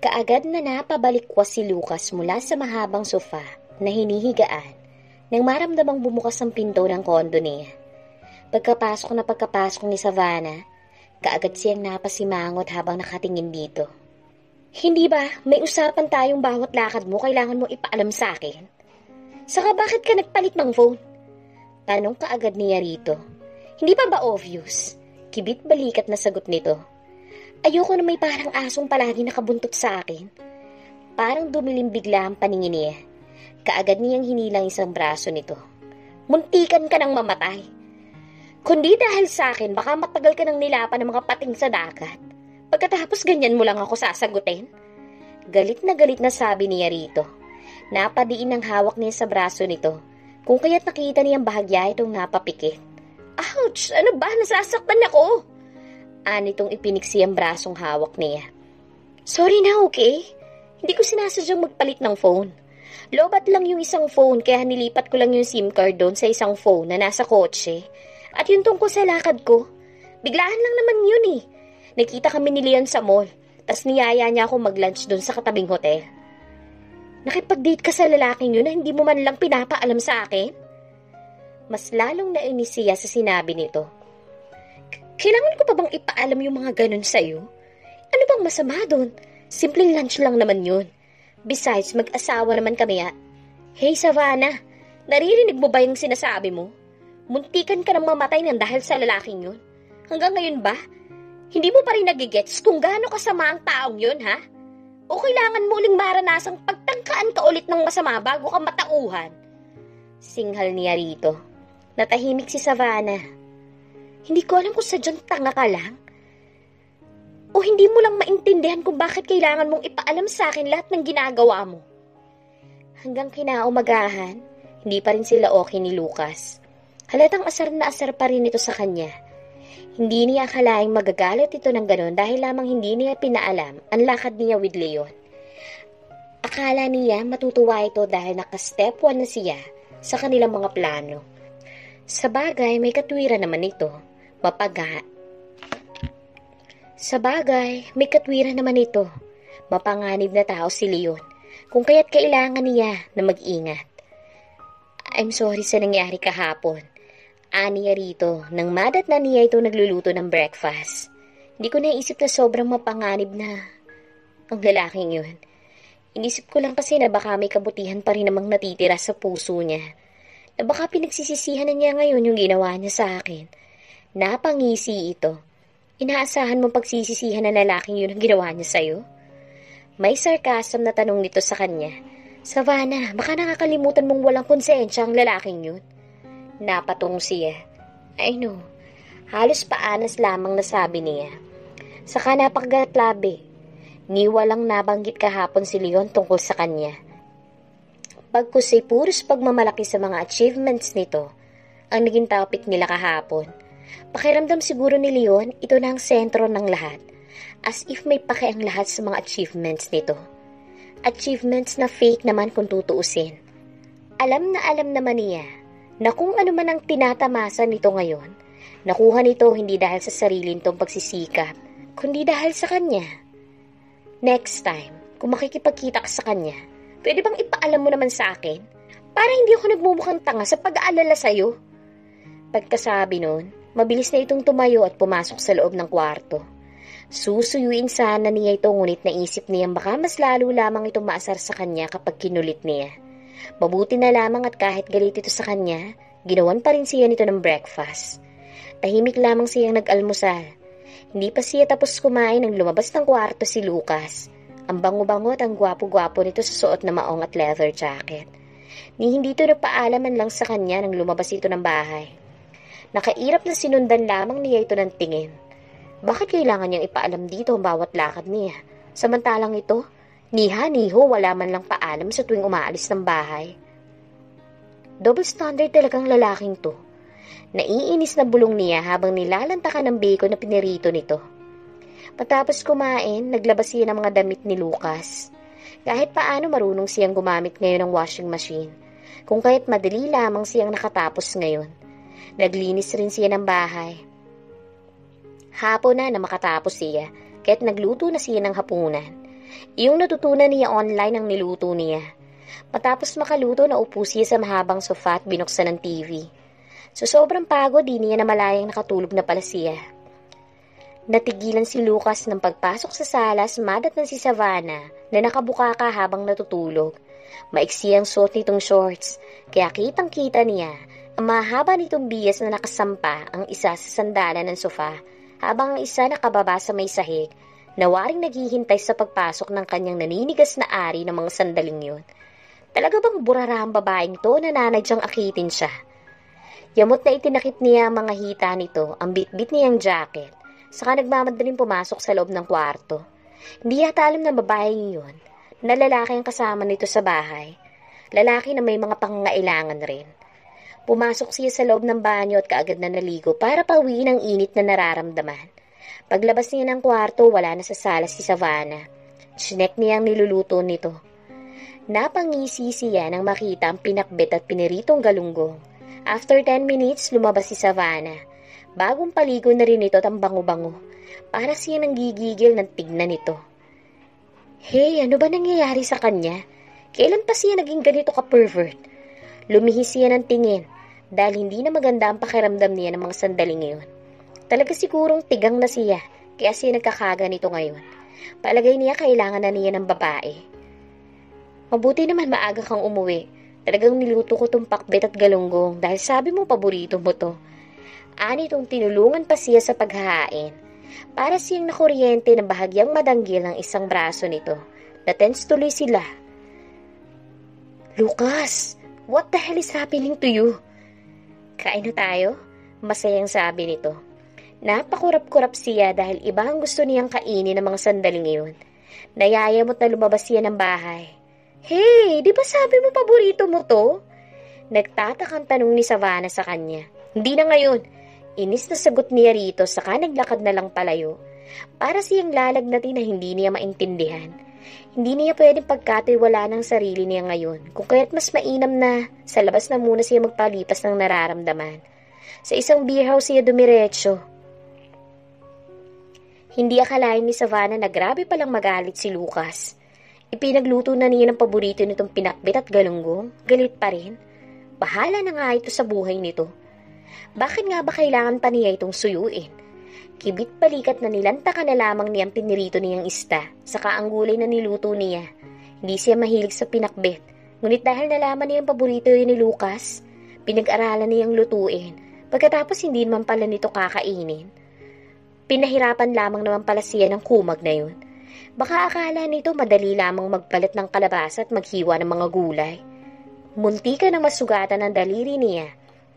Kaagad na napabalikwas si Lucas mula sa mahabang sofa na hinihigaan nang maramdamang bumukas ang pinto ng kondo niya. Pagkapasok ni Savannah, kaagad siyang napasimangot habang nakatingin dito. Hindi ba may usapan tayong bawat lakad mo kailangan mo ipaalam sa akin? Saka bakit ka nagpalit ng phone? Tanong kaagad niya rito. Hindi pa ba obvious? Kibit balikat na sagot nito. Ayoko na may parang asong palagi nakabuntot sa akin. Parang dumilim bigla ang paningin niya. Kaagad niyang hinilang isang braso nito. Muntikan ka nang mamatay. Kundi dahil sa akin, baka matagal ka nang nilapan ng mga pating sa dagat. Pagkatapos ganyan mo lang ako sasagutin? Galit na sabi niya rito. Napadiin ang hawak niya sa braso nito. Kung kaya't nakita niyang bahagya itong napapikit. Ouch! Ano ba? Nasasaktan ako! Anitong ipiniksi ang brasong hawak niya. Sorry na, okay? Hindi ko sinasadyang magpalit ng phone. Lobat lang yung isang phone kaya nilipat ko lang yung SIM card doon sa isang phone na nasa kotse. At yung tungkol sa lakad ko, biglaan lang naman yun eh. Nakita kami ni Leon sa mall, tas niyaya niya ako mag-lunch doon sa katabing hotel. Nakipag-date ka sa lalaking yun na hindi mo man lang pinapaalam sa akin? Mas lalong nainis siya sa sinabi nito. Kailangan ko pa bang ipaalam yung mga ganun sa'yo? Ano bang masama doon? Simpleng lunch lang naman yun. Besides, mag-asawa naman kami at... Hey Savannah, naririnig mo ba yung sinasabi mo? Muntikan ka nang mamatay ng dahil sa lalaking yun. Hanggang ngayon ba? Hindi mo pa rin nagigets kung gaano kasama ang taong yun, ha? O kailangan mo uling maranasang pagtangkaan ka ulit ng masama bago ka matauhan? Singhal niya rito. Natahimik si Savannah. Hindi ko alam kung sadyang tanga ka lang. O hindi mo lang maintindihan kung bakit kailangan mong ipaalam sa akin lahat ng ginagawa mo. Hanggang kinaumagahan, hindi pa rin sila okay ni Lucas. Halatang asar na asar pa rin ito sa kanya. Hindi niya akalaing magagalit ito ng ganon dahil lamang hindi niya pinaalam ang lakad niya with Leon. Akala niya matutuwa ito dahil naka-step 1 na siya sa kanilang mga plano. Sa bagay, may katwiran naman ito. Mapaga. Sa bagay, may katwiran naman ito. Mapanganib na tao si Leon, kung kaya't kailangan niya na mag-ingat. I'm sorry sa nangyari kahapon. Aniya rito, nang madat na niya ito nagluluto ng breakfast. Hindi ko naisip na sobrang mapanganib na ang lalaking yun. Inisip ko lang kasi na baka may kabutihan pa rin namang natitira sa puso niya. Na baka pinagsisisihan na niya ngayon yung ginawa niya sa akin. Napangisi ito. Inaasahan mo pagsisisihan na lalaking yun ang ginawa niya sa'yo? May sarcasm na tanong nito sa kanya. Savannah, baka nakakalimutan mong walang konsensya ang lalaking yun. Napatong siya. I know. Halos paanas lamang nasabi niya. Saka napakagalabi. Ni walang nabanggit kahapon si Leon tungkol sa kanya. Pagkus ay puros pagmamalaki sa mga achievements nito ang naging topic nila kahapon. Pakiramdam siguro ni Leon, ito na ang sentro ng lahat. As if may pake ang lahat sa mga achievements nito. Achievements na fake naman kung tutuusin. Alam naman niya na kung ano man ang tinatamasa nito ngayon, nakuha nito hindi dahil sa sarili nitong pagsisikap, kundi dahil sa kanya. Next time, kung makikipagkita ka sa kanya, pwede bang ipaalam mo naman sa akin? Para hindi ako nagmumukhang tanga sa pag-aalala sa'yo. Pagkasabi nun, mabilis na itong tumayo at pumasok sa loob ng kwarto. Susuyuin sana niya ito ngunit naisip niyang baka mas lalo lamang itong maasar sa kanya kapag kinulit niya. Mabuti na lamang at kahit galit ito sa kanya, ginawan pa rin siya nito ng breakfast. Tahimik lamang siyang nag-almusal. Hindi pa siya tapos kumain nang lumabas ng kwarto si Lucas. Ang bango-bango at ang gwapo-gwapo nito sa suot na maong at leather jacket. Ni hindi ito nagpaalaman lang sa kanya nang lumabas ito ng bahay. Nakairap na sinundan lamang niya ito ng tingin. Bakit kailangan niyang ipaalam dito ang bawat lakad niya? Samantalang ito, niha-niho wala man lang paalam sa tuwing umaalis ng bahay. Double standard talagang lalaking to. Naiinis na bulong niya habang nilalantakan ng bacon na pinirito nito. Matapos kumain, naglabas siya ng mga damit ni Lucas. Kahit paano marunong siyang gumamit ngayon ng washing machine. Kung kaya't madali lamang siyang nakatapos ngayon. Naglinis rin siya ng bahay. Hapon na makatapos siya, kaya't nagluto na siya ng hapunan. Iyong natutunan niya online ang niluto niya. Matapos makaluto, naupo siya sa mahabang sofa at binuksan ng TV. So sobrang pagod, di niya namalayang nakatulog na pala siya. Natigilan si Lucas ng pagpasok sa sala, madatnan si Savannah na nakabukaka habang natutulog. Maiksi ang suot nitong shorts, kaya kitang-kita niya ang mahaba nitong bias na nakasampa ang isa sa sandalan ng sofa habang ang isa nakababa sa may sahig na waring naghihintay sa pagpasok ng kanyang naninigas na ari ng mga sandaling yun. Talaga bang burara ang babaeng to na nanadyang akitin siya? Yamot na itinakip niya ang mga hita nito, ang bitbit niyang jacket, saka nagmamadaling pumasok sa loob ng kwarto. Hindi yata alam ng babaeng yun na lalaki ang kasama nito sa bahay. Lalaki na may mga pangangailangan rin. Pumasok siya sa loob ng banyo at kaagad na naligo para pawiin ang init na nararamdaman. Paglabas niya ng kwarto, wala na sa sala si Savannah. Chinek niya ang niluluto nito. Napangisi siya nang makita ang pinakbet at piniritong galunggong. After 10 minutes, lumabas si Savannah. Bagong paligo na rin ito at ang bango-bango. Para siya nang gigigil ng tignan nito. Hey, ano ba nangyayari sa kanya? Kailan pa siya naging ganito ka-pervert? Lumihis siya ng tingin dahil hindi na maganda ang pakiramdam niya ng mga sandaling ngayon. Talaga sigurong tigang na siya kaya siya nagkakaga nito ngayon. Palagay niya kailangan na niya ng babae. Mabuti naman maaga kang umuwi. Talagang niluto ko tong pakbet at galunggong dahil sabi mo paborito mo to. Ani itong tinulungan pa siya sa paghahain. Para siyang nakuryente na bahagyang madanggil ang isang braso nito. Natense tuloy sila. Lucas, what the hell is happening to you? Kain na tayo? Masayang sabi nito. Napakurap-kurap siya dahil iba ang gusto niyang kainin ng mga sandaling iyon. Nayayamot na lumabas siya ng bahay. Hey, di ba sabi mo paborito mo to? Nagtatakang tanong ni Savannah sa kanya. Hindi na ngayon. Inis na sagot niya rito saka naglakad na lang palayo. Para siyang lalagnatin na hindi niya maintindihan. Hindi niya pwedeng pagkatiwala ng sarili niya ngayon. Kung kaya't mas mainam na sa labas na muna siya magpalipas ng nararamdaman. Sa isang beer house siya dumiretso. Hindi akalain ni Savannah na grabe palang magalit si Lucas. Ipinagluto na niya ng paborito nitong pinakbit at galunggong. Galit pa rin. Bahala na nga ito sa buhay nito. Bakit nga ba kailangan pa niya itong suyuin? Kibit balikat na nilantakan na lamang niyang pinirito niyang ista, saka ang gulay na niluto niya. Hindi siya mahilig sa pinakbet, ngunit dahil nalaman niya ang paborito yun ni Lucas, pinag-aralan niyang lutuin, pagkatapos hindi naman pala nito kakainin. Pinahirapan lamang naman pala siya ng kumag na yun. Baka akala nito madali lamang magpalit ng kalabasa at maghiwa ng mga gulay. Munti ka nang masugatan ng daliri niya,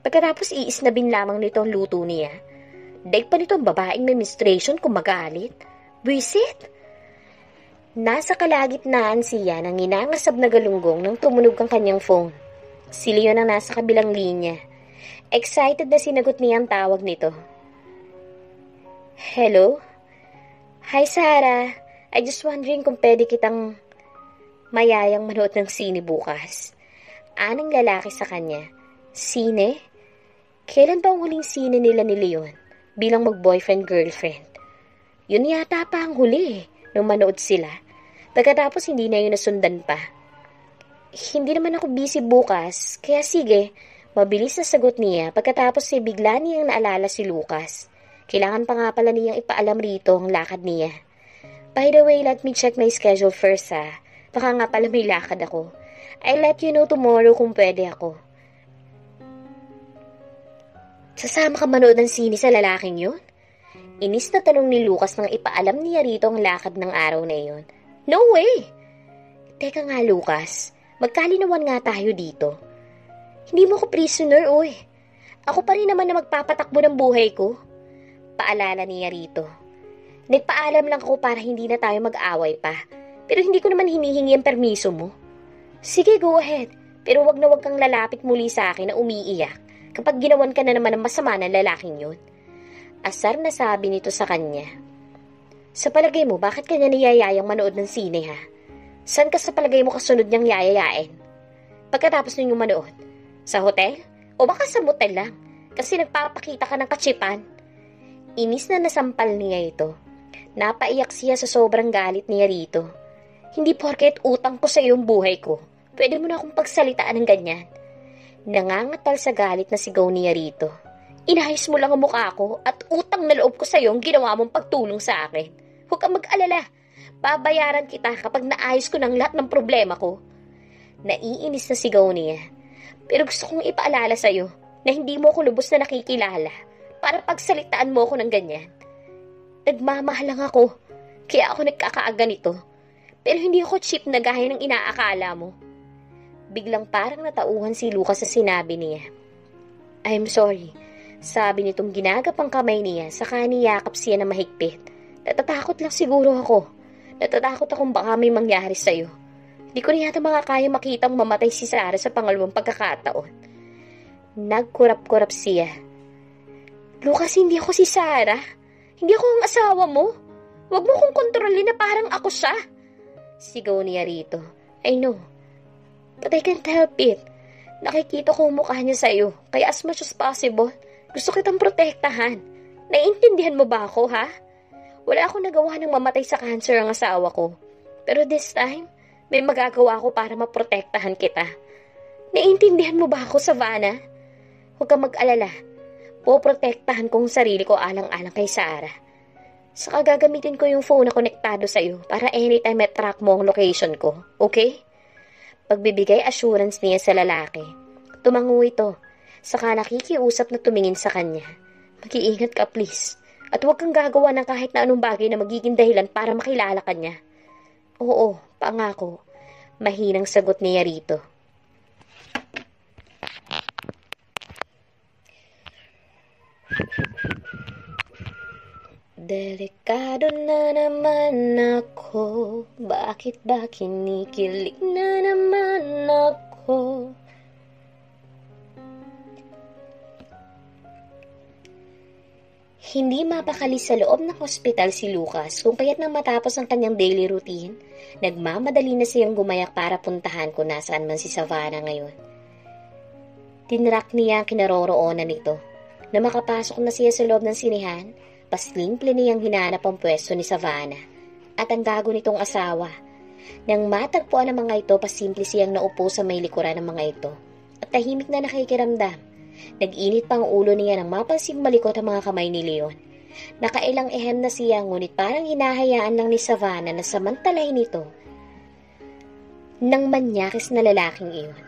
pagkatapos iisnabin lamang nito ang luto niya. Daig pa nito ang babaeng may menstruation kung magalit. Buisit! Nasa kalagitnaan siya ng inangasab na galunggong nang tumunog ang kanyang phone. Si Leon ang nasa kabilang linya. Excited na sinagot niya ang tawag nito. Hello? Hi Sarah. I just wondering kung pwede kitang mayayang manood ng sine bukas. Anong lalaki sa kanya? Sine? Kailan ba ang huling sine nila ni Leon? Bilang mag-boyfriend-girlfriend. Yun yata pa ang huli nung manood sila. Pagkatapos hindi na yun nasundan pa. Hindi naman ako busy bukas, kaya sige, mabilis na sagot niya pagkatapos bigla niyang naalala si Lucas. Kailangan pa nga pala niyang ipaalam rito ang lakad niya. By the way, let me check my schedule first ha. Baka nga pala may lakad ako. I'll let you know tomorrow kung pwede ako. Sasama ka manood ng sine sa lalaking yun? Inis na tanong ni Lucas nang ipaalam niya rito ang lakad ng araw na iyon. No way! Teka nga Lucas, magkalinawan nga tayo dito. Hindi mo ko prisoner, oy. Ako pa rin naman na magpapatakbo ng buhay ko. Paalala niya rito. Nagpaalam lang ako para hindi na tayo mag-away pa. Pero hindi ko naman hinihingi ang permiso mo. Sige, go ahead. Pero wag na wag kang lalapit muli sa akin na umiiyak kapag ginawan ka na naman ng masama ng lalaking yun. Asar na sabi nito sa kanya. Sa palagay mo, bakit kanya niyayayang manood ng sine ha? Saan ka sa palagay mo kasunod niyang yayayain? Pagkatapos ninyong manood? Sa hotel? O baka sa motel lang? Kasi nagpapakita ka ng katsipan. Inis na nasampal niya ito. Napaiyak siya sa sobrang galit niya rito. Hindi porket utang ko sa iyong buhay ko, pwede mo na akong pagsalitaan ng ganyan. Nangangatal sa galit na sigaw niya rito. Inayos mo lang ang mukha ko at utang na loob ko sa iyo ang ginawa mong pagtulong sa akin. Huwag kang mag-alala. Babayaran kita kapag naayos ko ng lahat ng problema ko. Naiinis na sigaw niya. Pero gusto kong ipaalala sa iyo na hindi mo ako lubos na nakikilala para pagsalitaan mo ako ng ganyan. Nagmamahal lang ako, kaya ako nagkakaaga nito. Pero hindi ako cheap na gaya ng inaakala mo. Biglang parang natauhan si Lucas sa sinabi niya. I'm sorry, sabi nitong ginagapang kamay niya, saka niyakap siya na mahigpit. Natatakot lang siguro ako. Natatakot akong baka may mangyari sa'yo. Di ko na yata makakaya makitang mamatay si Sarah sa pangalawang pagkakataon. Nagkurap-kurap siya. Lucas, hindi ako si Sarah. Hindi ako ang asawa mo. Huwag mo kong kontrolin na parang ako siya. Sigaw niya rito. I know. But I can't help it. Nakikita ko ang mukha niya sa'yo. Kaya as much as possible, gusto kitang protektahan. Naiintindihan mo ba ako, ha? Wala akong nagawa ng mamatay sa cancer ang asawa ko. Pero this time, may magagawa ako para maprotektahan kita. Naiintindihan mo ba ako, Savannah? Huwag kang mag-alala. Poprotektahan kong sarili ko alang-alang kay Sarah. Saka gagamitin ko yung phone na konektado sa'yo para anytime track mo ang location ko. Okay? Pagbibigay assurance niya sa lalaki. Tumango ito. Saka nakikiusap na tumingin sa kanya. Mag-iingat ka please. At huwag kang gagawa ng kahit na anong bagay na magiging dahilan para makilala ka niya. Oo, pangako. Mahinang sagot niya rito. Delikado na naman ako. Bakit ba kinikilig na naman ako? Hindi mapakali sa loob ng hospital si Lucas kung kaya't nang matapos ang kanyang daily routine, nagmamadali na siyang gumayak para puntahan kung nasaan man si Savannah ngayon. Tinrack niya ang kinaroroonan nito. Na makapasok na siya sa loob ng sinihan, pasimple niyang hinanap ang pwesto ni Savannah at ang gago nitong asawa. Nang matagpuan ang mga ito, pasimple siyang naupo sa may likuran ng mga ito at tahimik na nakikiramdam. Nag-init pang ulo niya nang mapansing malikot ang mga kamay ni Leon. Nakailang ehem na siya ngunit parang hinahayaan lang ni Savannah na samantalahin ito ng manyakis na lalaking iyon.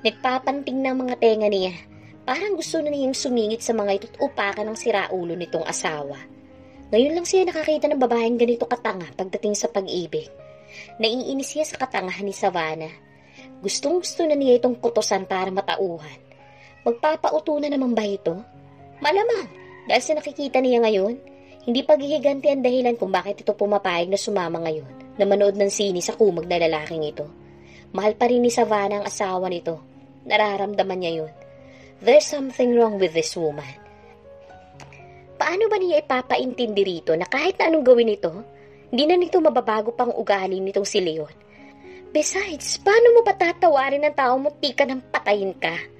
Nagpapanting ng mga tenga niya. Parang gusto na niyang sumingit sa mga ito't upakan ng siraulo nitong asawa. Ngayon lang siya nakakita ng babaeng ganito katanga pagdating sa pag-ibig. Naiinis siya sa katangahan ni Savannah. Gustong-gusto na niya itong kutusan para matauhan. Magpapauto na naman ba ito? Malamang, dahil sa nakikita niya ngayon, hindi paghihiganti ang dahilan kung bakit ito pumapayag na sumama ngayon na manood ng sini sa kumag na lalaking ito. Mahal pa rin ni Savannah ang asawa nito. Nararamdaman niya yun. There's something wrong with this woman. Paano ba niya ipapaintindi rito na kahit na anong gawin ito, hindi na nito mababago pang ugali nitong si Leon? Besides, paano mo ba tatawarin ng tao mo tika ng patayin ka?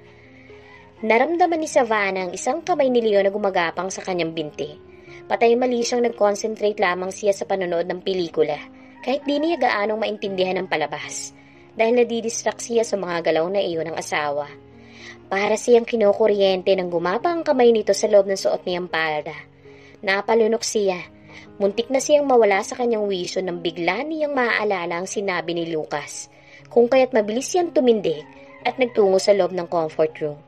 Naramdaman ni Savannah ang isang kamay ni Leon na gumagapang sa kanyang binti. Patay mali siyang nag-concentrate lamang siya sa panonood ng pelikula, kahit di niya gaanong maintindihan ang palabas, dahil nadidistract siya sa mga galaw na iyon ng asawa. Para siyang kinukuryente nang gumapa ang kamay nito sa loob ng suot niyang palda. Napalunok siya. Muntik na siyang mawala sa kanyang wisyo nang bigla niyang maaalala ang sinabi ni Lucas, kung kaya't mabilis siyang tumindig at nagtungo sa loob ng comfort room.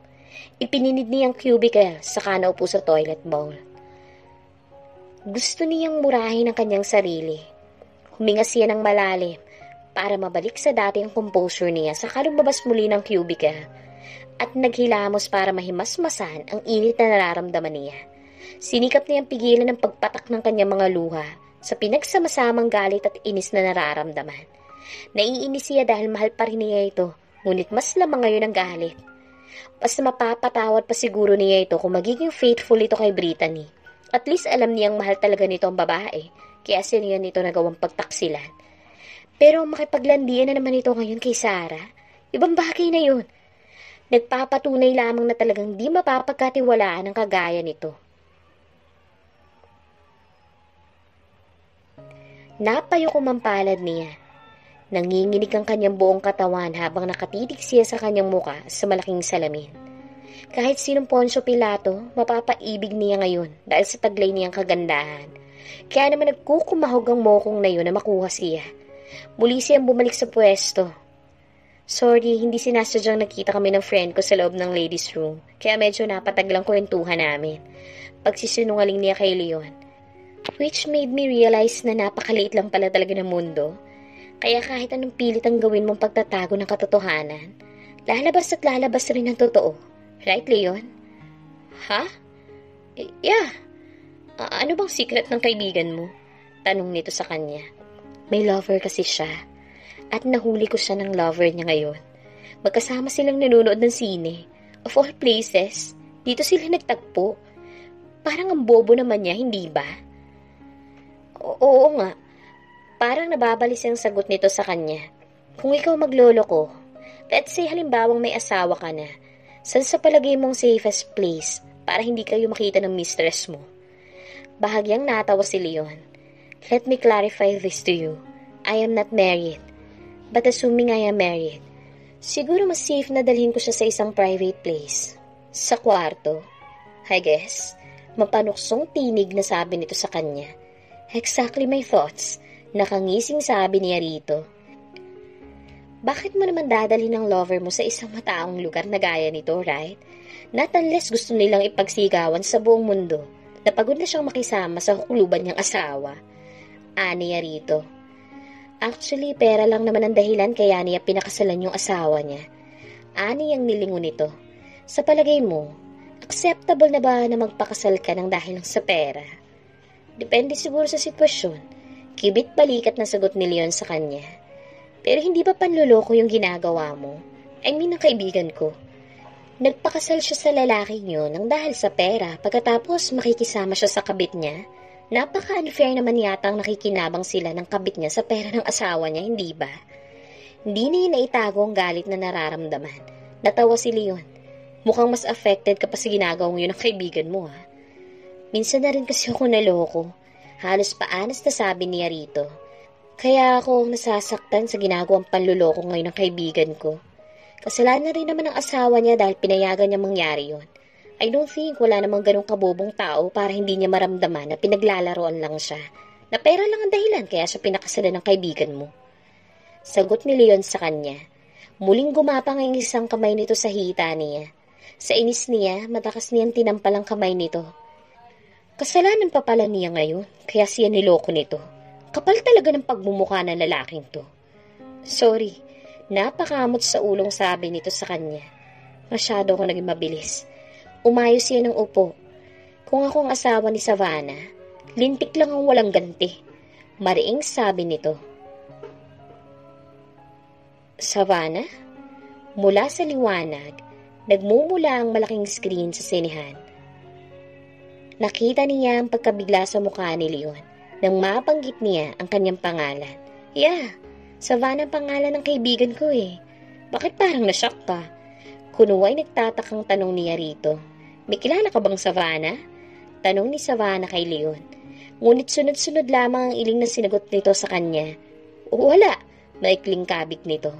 Ipininid niyang cubicle saka naupo sa toilet bowl. Gusto niyang murahin ang kanyang sarili. Huminga siya ng malalim para mabalik sa dating composure niya saka lumabas muli ng cubicle at naghilamos para mahimasmasan ang init na nararamdaman niya. Sinikap niyang pigilan ang pagpatak ng kanyang mga luha sa pinagsamasamang galit at inis na nararamdaman. Naiinis siya dahil mahal pa rin niya ito, ngunit mas lamang ngayon ang galit. Basta mapapatawad pa siguro niya ito kung magiging faithful ito kay Brittany. At least alam niyang mahal talaga nito ang babae, kaya siniyan nito nagawang pagtaksilan. Pero makipaglandian na naman ito ngayon kay Sarah, ibang bagay na yun. Nagpapatunay lamang na talagang di mapapagkatiwalaan ang kagaya nito. Napayo kumampalad niya. Nanginginig ang kanyang buong katawan habang nakatitig siya sa kanyang muka sa malaking salamin. Kahit sinong Poncio Pilato, mapapaibig niya ngayon dahil sa taglay niyang kagandahan. Kaya naman nagkukumahog ang mokong na yun na makuha siya. Muli siyang bumalik sa pwesto. Sorry, hindi sinasadyang nakita kami ng friend ko sa loob ng ladies room. Kaya medyo napataglang kwentuhan namin. Pagsisinungaling niya kay Leon. Which made me realize na napakaliit lang pala talaga ng mundo. Kaya kahit anong pilit ang gawin mong pagtatago ng katotohanan, lalabas at lalabas rin ang totoo. Right, Leon? Ha? Yeah. Ano bang secret ng kaibigan mo? Tanong nito sa kanya. May lover kasi siya. At nahuli ko siya ng lover niya ngayon. Magkasama silang nanonood ng sine. Of all places, dito sila nagtagpo. Parang ang bobo naman niya, hindi ba? Oo nga. Parang nababalis ang sagot nito sa kanya. Kung ikaw maglolo ko, let's say halimbawang may asawa ka na, saan sa palagay mong safest place para hindi kayo makita ng mistress mo? Bahagyang natawa si Leon. Let me clarify this to you. I am not married. But assuming I am married, siguro mas safe na dalhin ko siya sa isang private place. Sa kwarto. I guess, mapanuksong tinig na sabi nito sa kanya. Exactly my thoughts. Nakangising sabi niya rito. Bakit mo naman dadalhin ang lover mo sa isang mataong lugar na gaya nito, right? Not unless gusto nilang ipagsigawan sa buong mundo na pagod na siyang makisama sa kuluban niyang asawa. Aniya rito. Actually, pera lang naman ang dahilan kaya niya pinakasalan yung asawa niya. Aniyang nilingon nito. Sa palagay mo, acceptable na ba na magpakasal ka ng dahil lang sa pera? Depende siguro sa sitwasyon. Kibit balikat na sagot ni Leon sa kanya. Pero hindi ba panluloko yung ginagawa mo? I mean, ang kaibigan ko. Nagpakasal siya sa lalaki niyo nang dahil sa pera pagkatapos makikisama siya sa kabit niya. Napaka-unfair naman yata ang nakikinabang sila ng kabit niya sa pera ng asawa niya, hindi ba? Hindi niya naitago ang galit na nararamdaman. Natawa si Leon. Mukhang mas affected ka pa sa ginagawa mo yun ng kaibigan mo, ha? Minsan na rin kasi ako naloko. Halos paanas na sabi niya rito. Kaya ako nasasaktan sa ginagawang panluloko ngayon ng kaibigan ko. Kasalanan rin naman ng asawa niya dahil pinayagan niya mangyari yon. I don't think wala namang ganong kabobong tao para hindi niya maramdaman na pinaglalaroan lang siya. Na pera lang ang dahilan kaya siya pinakasalan ng kaibigan mo. Sagot ni Leon sa kanya. Muling gumapang ang isang kamay nito sa hita niya. Sa inis niya, matakas niyang tinampal ang kamay nito. Kasalanan pa pala niya ngayon, kaya siya niloko nito. Kapal talaga ng pagmumukha ng lalaking to. Sorry, napakamot sa ulong sabi nito sa kanya. Masyado ako naging mabilis. Umayos siya ng upo. Kung ako ang asawa ni Savannah, lintik lang ang walang ganti. Mariing sabi nito. Savannah? Mula sa liwanag, nagmumula ang malaking screen sa sinehan. Nakita niya ang pagkabigla sa mukha ni Leon nang mabanggit niya ang kanyang pangalan. Yeah, Savannah pangalan ng kaibigan ko eh. Bakit parang nashock ka? Kunuway nagtatakang tanong niya rito. May kilala ka bang Savannah? Tanong ni Savannah kay Leon. Ngunit sunod-sunod lamang ang iling na sinagot nito sa kanya. Wala, maikling kabig nito.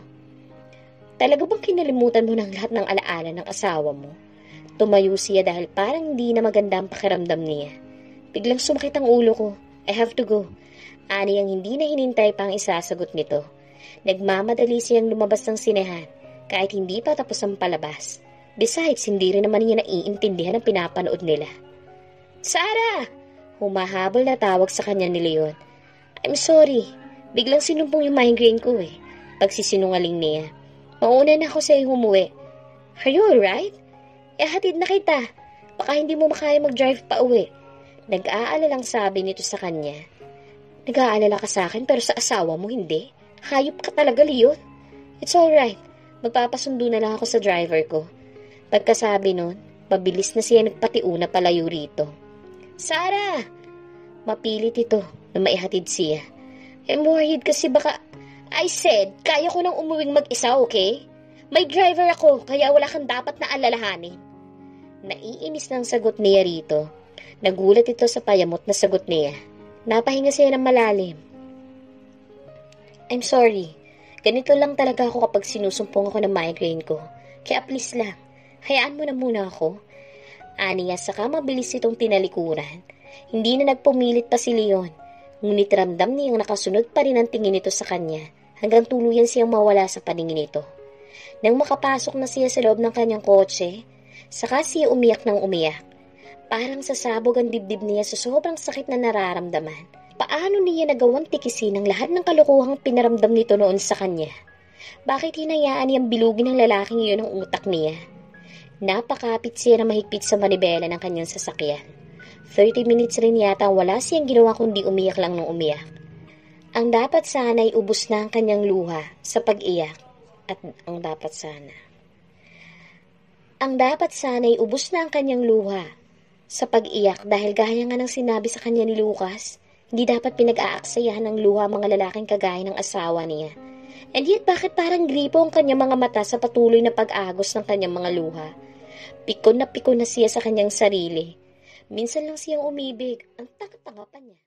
Talaga bang kinalimutan mo ng lahat ng alaala ng asawa mo? Tumayo siya dahil parang hindi na maganda ang pakiramdam niya. Biglang sumakit ang ulo ko. I have to go. Ani ang hindi na hinintay pang isasagot nito. Nagmamadali siyang lumabas ng sinehan kahit hindi pa tapos ang palabas. Besides, hindi rin naman niya naiintindihan ang pinapanood nila. Sarah! Humahabol na tawag sa kanya ni Leon. I'm sorry. Biglang sinumpong yung migraine ko eh. Pagsisinungaling niya. Mauna na ako sa'yo humuwi. Are you alright? Hatid na kita. Baka hindi mo makaya mag-drive pa uwi. Nag-aalalang sabi nito sa kanya. Nag-aalala ka sa akin pero sa asawa mo hindi. Hayop ka talaga, Leon. It's alright. Magpapasundo na lang ako sa driver ko. Pagkasabi nun, mabilis na siya nagpatiuna palayo rito. Sarah! Mapilit ito na maihatid siya. I'm worried kasi baka... I said, kaya ko nang umuwing mag-isa, okay? May driver ako, kaya wala kang dapat na alalahanin. Naiinis ng sagot niya rito. Nagulat ito sa payamot na sagot niya. Napahinga siya ng malalim. I'm sorry. Ganito lang talaga ako kapag sinusumpong ako ng migraine ko. Kaya please lang, hayaan mo na muna ako. Aniya saka mabilis itong tinalikuran. Hindi na nagpumilit pa si Leon. Ngunit ramdam niyang nakasunod pa rin ang tingin nito sa kanya hanggang tuluyan siyang mawala sa paningin nito. Nang makapasok na siya sa loob ng kanyang kotse, saka siya umiyak ng umiyak. Parang sasabog ang dibdib niya sa sobrang sakit na nararamdaman. Paano niya nagawang tikisin ang lahat ng kalokohang pinaramdam nito noon sa kanya? Bakit hinayaan niyang bilugin ng lalaking iyon ang utak niya? Napakapit siya na mahigpit sa manibela ng kanyang sasakyan. 30 minutes rin yata wala siyang ginawa kundi umiyak lang ng umiyak. Ang dapat sana ay ubos na ang kanyang luha sa pag-iyak. Ang dapat sana ay ubos na ang kanyang luha sa pag-iyak dahil gaya nga ng sinabi sa kanya ni Lucas, hindi dapat pinag-aaksayahan ng luha mga lalaking kagaya ng asawa niya. And yet bakit parang gripo ang kanyang mga mata sa patuloy na pag-agos ng kanyang mga luha? Pikon na siya sa kanyang sarili. Minsan lang siyang umibig, ang tanga-tanga pa niya.